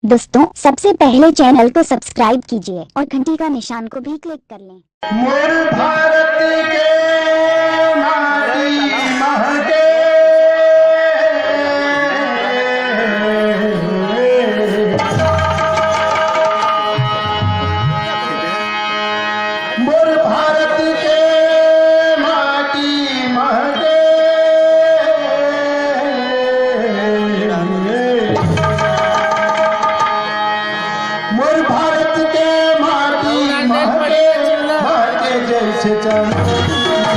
दोस्तों सबसे पहले चैनल को सब्सक्राइब कीजिए और घंटी का निशान को भी क्लिक कर लें। मोर भारत के माटी महके मोर भारत के माटी महके मोर भारत के माटी महके जैसे चल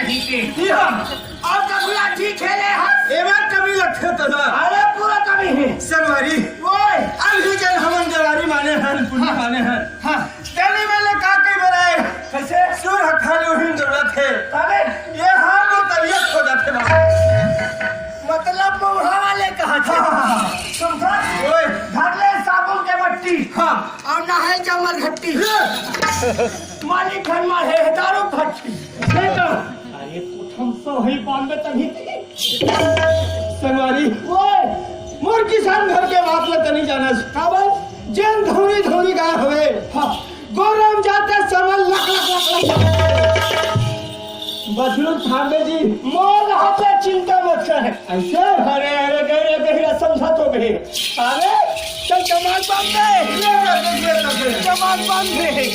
नहीं के जी हाँ और कबूला ठीक है ले हाथ एवं कमी लखे तो ना अरे पूरा कमी है संगवारी ओए अभी जल हमन जवारी माने हैं पुण्य माने हैं हाँ तेली वाले काके बराए कैसे सुर हखाली वही जरूरत है अबे ये हाथ को तबियत हो जाते बाबा मतलब मौहा वाले कहा था समझा ओए घरले साबुन के मट्टी हाँ और नहाए जमल घट्टी मालिक घर में है दारू भट्टी देखो अरे प्रथम सो ही पांडे तभी संगवारी ओए मोर किसान घर के बात ले तनी जाना काबल जेन धौनी धौनी गाय हवे हाँ गोरम जाते समय लख लख लख लख बजरंग ठाकुर जी मोल हाथे चिंता मत कर ऐसे अरे अरे गहरे गहरा समझा तो गए अरे चल जमात बांध दे जमात बांध दे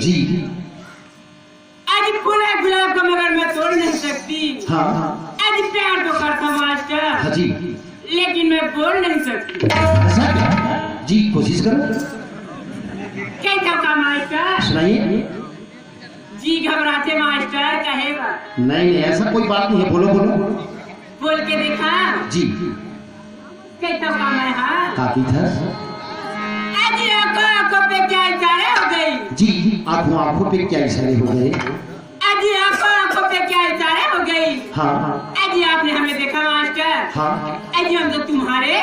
जी आज पूरा गुलाब का मगर मैं तोड़ नहीं सकती। हाँ आज प्यार तो करता मास्टर, हाँ जी लेकिन मैं बोल नहीं सकती। ऐसा क्या? जी कोशिश करो कैसा का मास्टर? सुनाइए। जी घबराते मास्टर कहेगा। नहीं नहीं ऐसा कोई बात नहीं है, बोलो बोलो। बोल के देखा जी कैसा काम है? हाँ काफी था आज आंखों पे क्या इशारे हो गई? जी। आंखों आंखों पे क्या इशारे हो गए? आज आंखों पे क्या इशारे हो गई? हाँ आज आपने हमें देखा मास्टर? हाँ आज हम तो तुम्हारे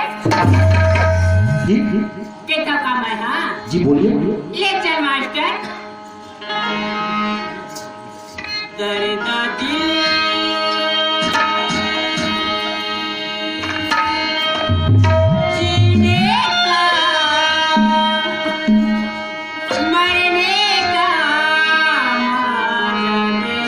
जी कैसा काम है? हाँ जी बोलिए। ले चल मास्टर। दर्द दिल जीने का मरने का मांगने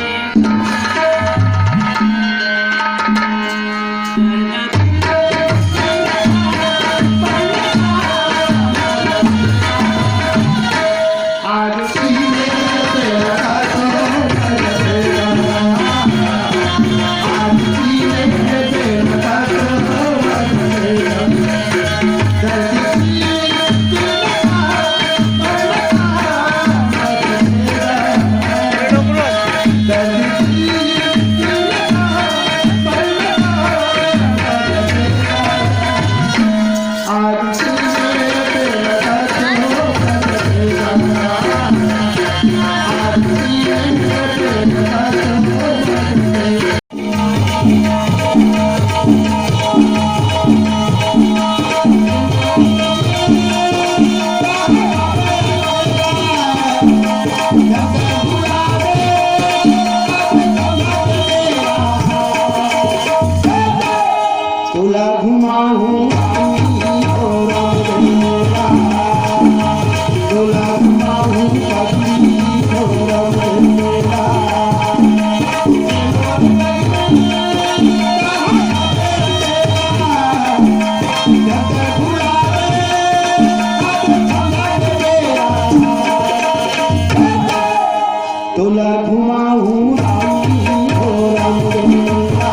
तुला घुमाऊ रानी हो रामचंद्रा,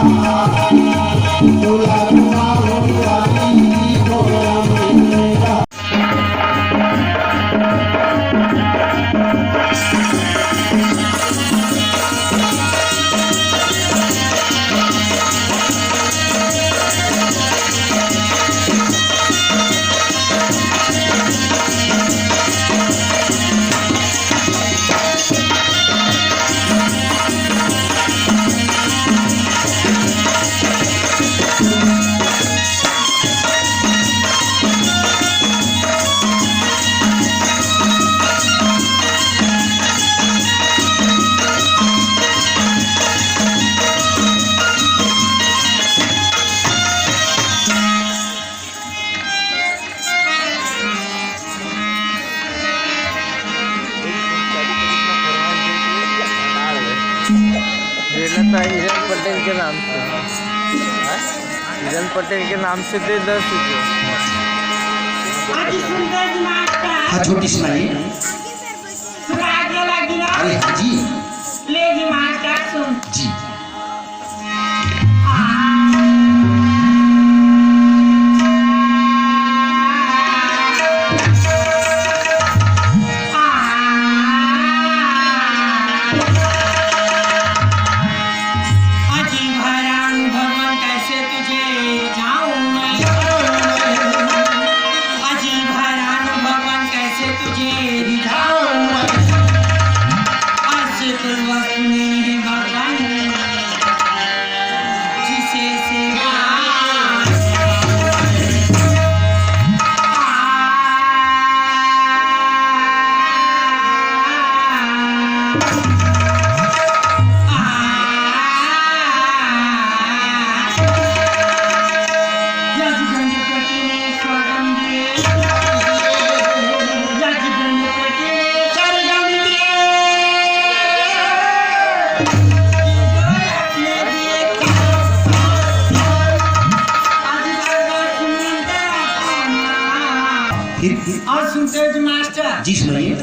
तुला घुमाऊ रानी हो रामचंद्रा। हिरन पटेल के नाम से, हिरन पटेल के नाम से दे 10 रुपये। आज सुंदर मास्टर हाँ छोटी सुनाइए। सुनाने लगी ना। अरे हाँ जी ले जी मास्टर सुन। जी। और सुनते हो मास्टर जी सुनाइए।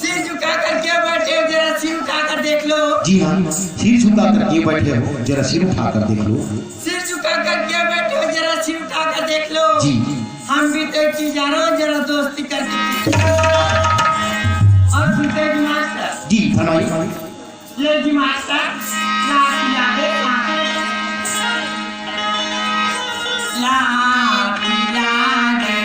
सिर झुका करके बैठे हो, जरा सिर उठा कर देख लो। जी हाँ सिर झुका करके बैठे हो, जरा सिर उठा कर देख लो। सिर झुका करके बैठे हो, जरा सिर उठा कर देख लो। जी हम भी तो एक चीज जा रहे हो, जरा दोस्ती करके। और सुनते हो मास्टर जी फरमाइए। ये जी मास्टर लाठी लागे लाठी लागे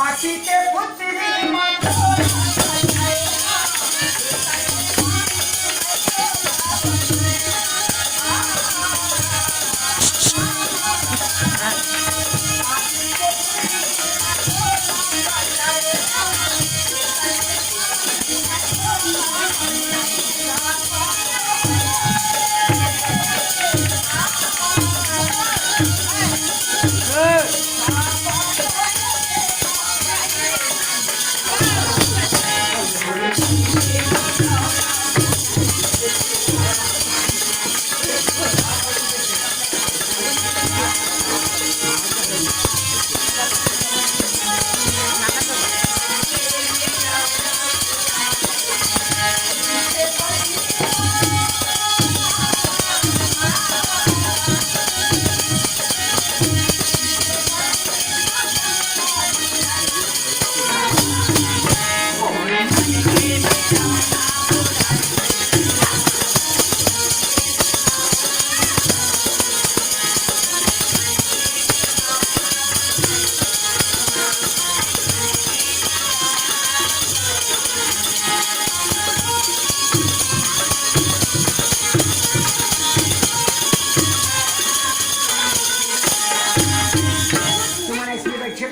आखी के पुत्री माता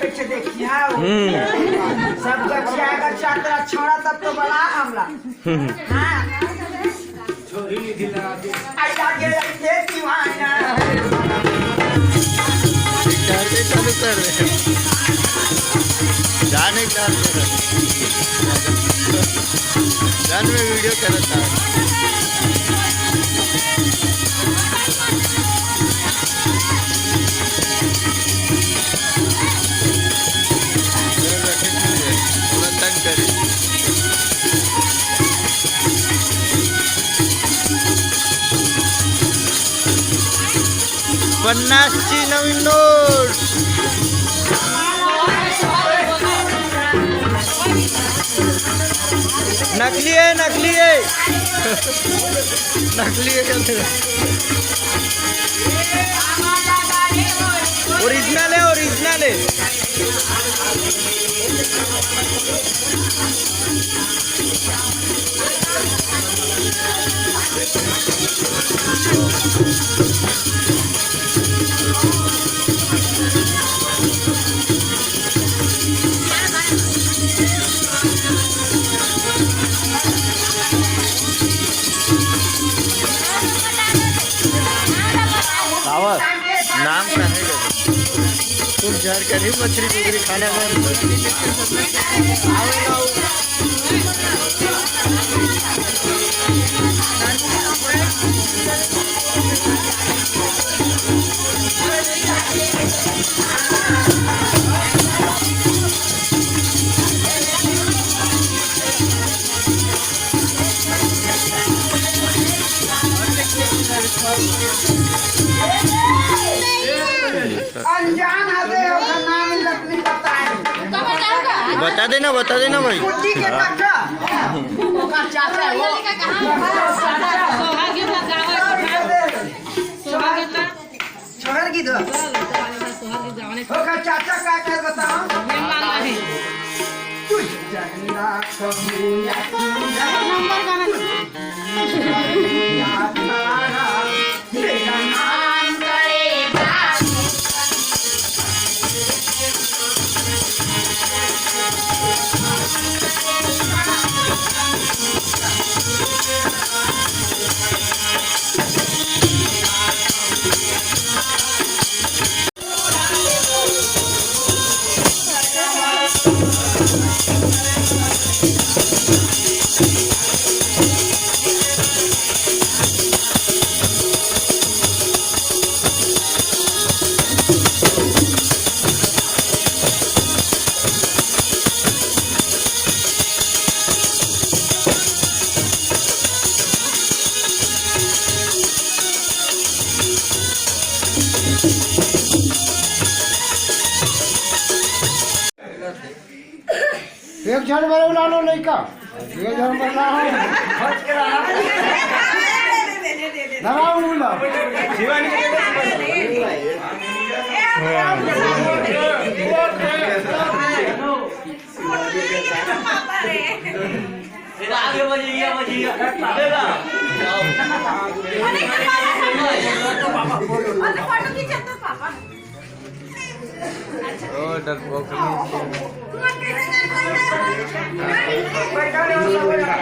बच्चे देखिए सब बच्चे अगर चादर छोड़ा तब तो बड़ा हमला हाँ छोरी नहीं दिला आया के दीवाना चालू कर रहे जाने का जान में वीडियो करता पन्नासची नवीन नोट नकली है नकली है नकली है ओरिजिनल है ओरिजिनल है नाम क्या है तुम झारखंडी मछली बिगड़ी खाने में अनजान हदे ओकर नाम लखनी बता देना भाई कुटी के काका ओकर चाचा हो छोड़ की दो ओकर चाचा का कर बताओ तू जन्ना कबूया नंबर गाना तेरा नाम करे एक जानवर उड़ा लो लड़का एक जानवर ला लगाओ बोला डरपोक बैठा रहो, बैठा।